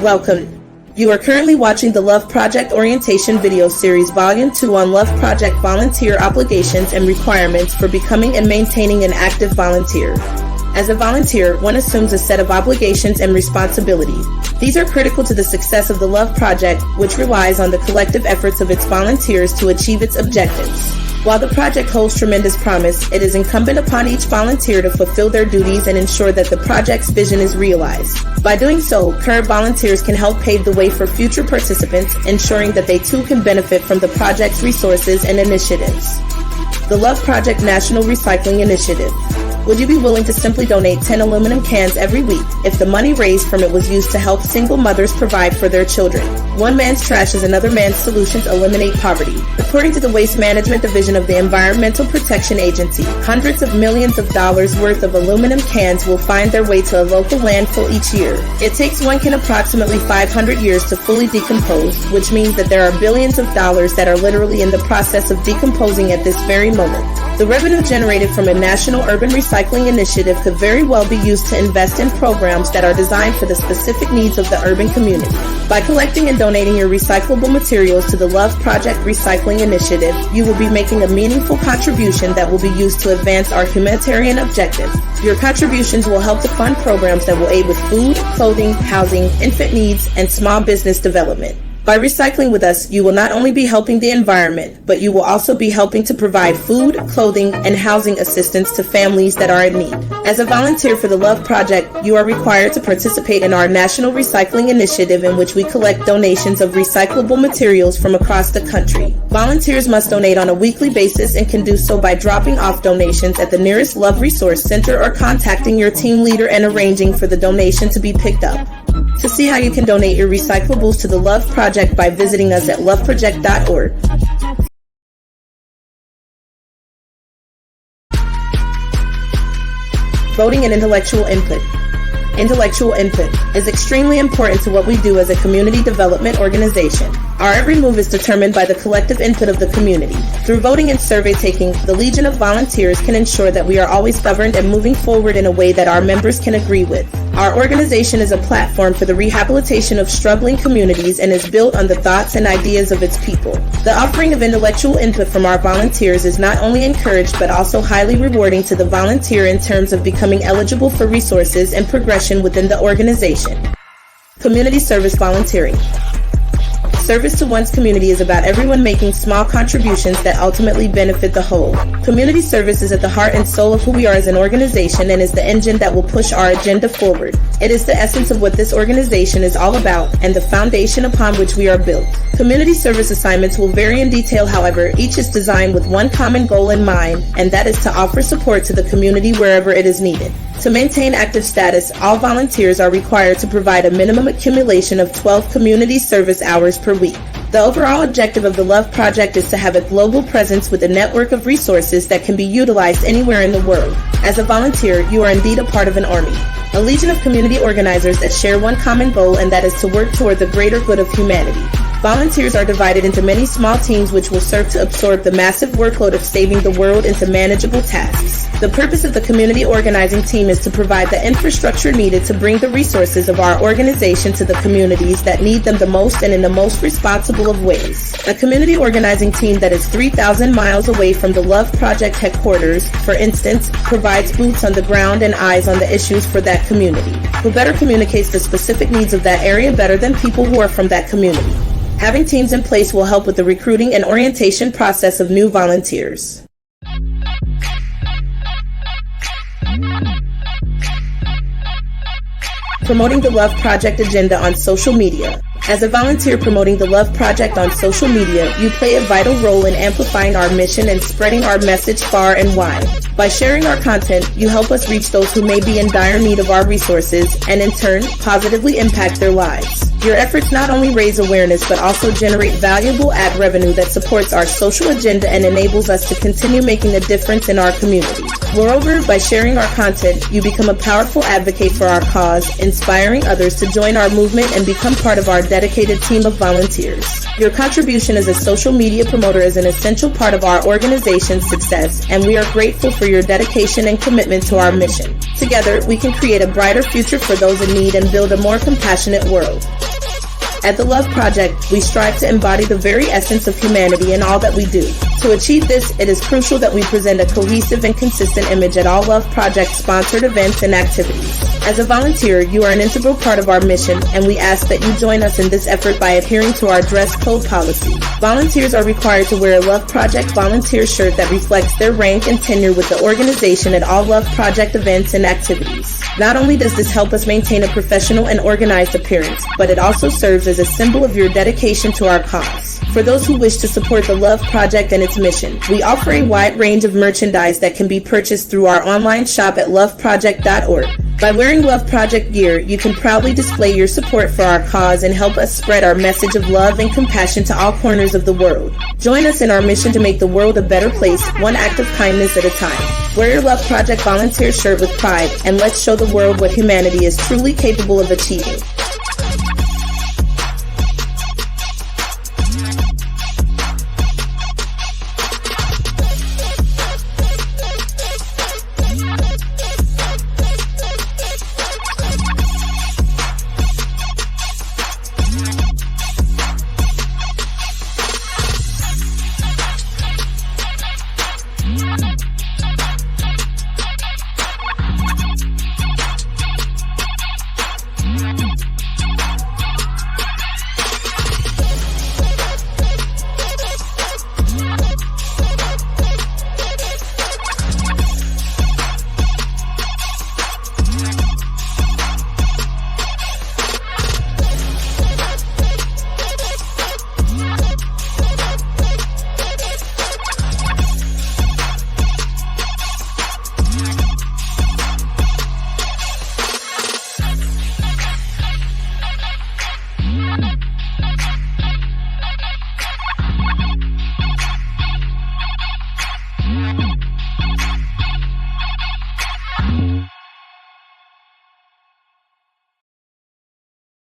Welcome. You are currently watching the L.O.V Project Orientation Video Series Volume 2 on L.O.V Project Volunteer Obligations and Requirements for Becoming and Maintaining an Active Volunteer. As a volunteer, one assumes a set of obligations and responsibilities. These are critical to the success of the L.O.V Project, which relies on the collective efforts of its volunteers to achieve its objectives. While the project holds tremendous promise, it is incumbent upon each volunteer to fulfill their duties and ensure that the project's vision is realized. By doing so, current volunteers can help pave the way for future participants, ensuring that they too can benefit from the project's resources and initiatives. The L.O.V Project National Recycling Initiative. Would you be willing to simply donate 10 aluminum cans every week if the money raised from it was used to help single mothers provide for their children? One man's trash is another man's solution to eliminate poverty. According to the Waste Management Division of the Environmental Protection Agency, hundreds of millions of dollars worth of aluminum cans will find their way to a local landfill each year. It takes one can approximately 500 years to fully decompose, which means that there are billions of dollars that are literally in the process of decomposing at this very moment. The revenue generated from a national urban recycling initiative could very well be used to invest in programs that are designed for the specific needs of the urban community. By collecting and donating your recyclable materials to the L.O.V Project Recycling Initiative, you will be making a meaningful contribution that will be used to advance our humanitarian objectives. Your contributions will help to fund programs that will aid with food, clothing, housing, infant needs, and small business development. By recycling with us, you will not only be helping the environment, but you will also be helping to provide food, clothing, and housing assistance to families that are in need. As a volunteer for the L.O.V Project, you are required to participate in our National Recycling Initiative, in which we collect donations of recyclable materials from across the country. Volunteers must donate on a weekly basis and can do so by dropping off donations at the nearest L.O.V Resource Center or contacting your team leader and arranging for the donation to be picked up. To see how you can donate your recyclables to the L.O.V Project by visiting us at loveproject.org. Voting and intellectual input. Intellectual input is extremely important to what we do as a community development organization. Our every move is determined by the collective input of the community. Through voting and survey taking, the Legion of Volunteers can ensure that we are always governed and moving forward in a way that our members can agree with. Our organization is a platform for the rehabilitation of struggling communities and is built on the thoughts and ideas of its people. The offering of intellectual input from our volunteers is not only encouraged but also highly rewarding to the volunteer in terms of becoming eligible for resources and progression within the organization. Community service volunteering. Service to one's community is about everyone making small contributions that ultimately benefit the whole. Community service is at the heart and soul of who we are as an organization and is the engine that will push our agenda forward. It is the essence of what this organization is all about and the foundation upon which we are built. Community service assignments will vary in detail, however, each is designed with one common goal in mind, and that is to offer support to the community wherever it is needed. To maintain active status, all volunteers are required to provide a minimum accumulation of 12 community service hours per week. The overall objective of the L.O.V Project is to have a global presence with a network of resources that can be utilized anywhere in the world. As a volunteer, you are indeed a part of an army, a legion of community organizers that share one common goal, and that is to work toward the greater good of humanity. Volunteers are divided into many small teams which will serve to absorb the massive workload of saving the world into manageable tasks. The purpose of the community organizing team is to provide the infrastructure needed to bring the resources of our organization to the communities that need them the most and in the most responsible of ways. A community organizing team that is 3,000 miles away from the L.O.V Project headquarters, for instance, provides boots on the ground and eyes on the issues for that community, who better communicates the specific needs of that area better than people who are from that community. Having teams in place will help with the recruiting and orientation process of new volunteers. Promoting the L.O.V Project agenda on social media. As a volunteer promoting the L.O.V Project on social media, you play a vital role in amplifying our mission and spreading our message far and wide. By sharing our content, you help us reach those who may be in dire need of our resources and, in turn, positively impact their lives. Your efforts not only raise awareness but also generate valuable ad revenue that supports our social agenda and enables us to continue making a difference in our community. Moreover, by sharing our content, you become a powerful advocate for our cause, inspiring others to join our movement and become part of our dedicated team of volunteers. Your contribution as a social media promoter is an essential part of our organization's success, and we are grateful for your dedication and commitment to our mission. Together, we can create a brighter future for those in need and build a more compassionate world. At the L.O.V Project, we strive to embody the very essence of humanity in all that we do. To achieve this, it is crucial that we present a cohesive and consistent image at all L.O.V Project-sponsored events and activities. As a volunteer, you are an integral part of our mission, and we ask that you join us in this effort by adhering to our dress code policy. Volunteers are required to wear a L.O.V Project volunteer shirt that reflects their rank and tenure with the organization at all L.O.V Project events and activities. Not only does this help us maintain a professional and organized appearance, but it also serves as a symbol of your dedication to our cause. For those who wish to support the L.O.V Project and its mission, we offer a wide range of merchandise that can be purchased through our online shop at loveproject.org. By wearing L.O.V Project gear, you can proudly display your support for our cause and help us spread our message of love and compassion to all corners of the world. Join us in our mission to make the world a better place, one act of kindness at a time. Wear your L.O.V Project volunteer shirt with pride, and let's show the world what humanity is truly capable of achieving.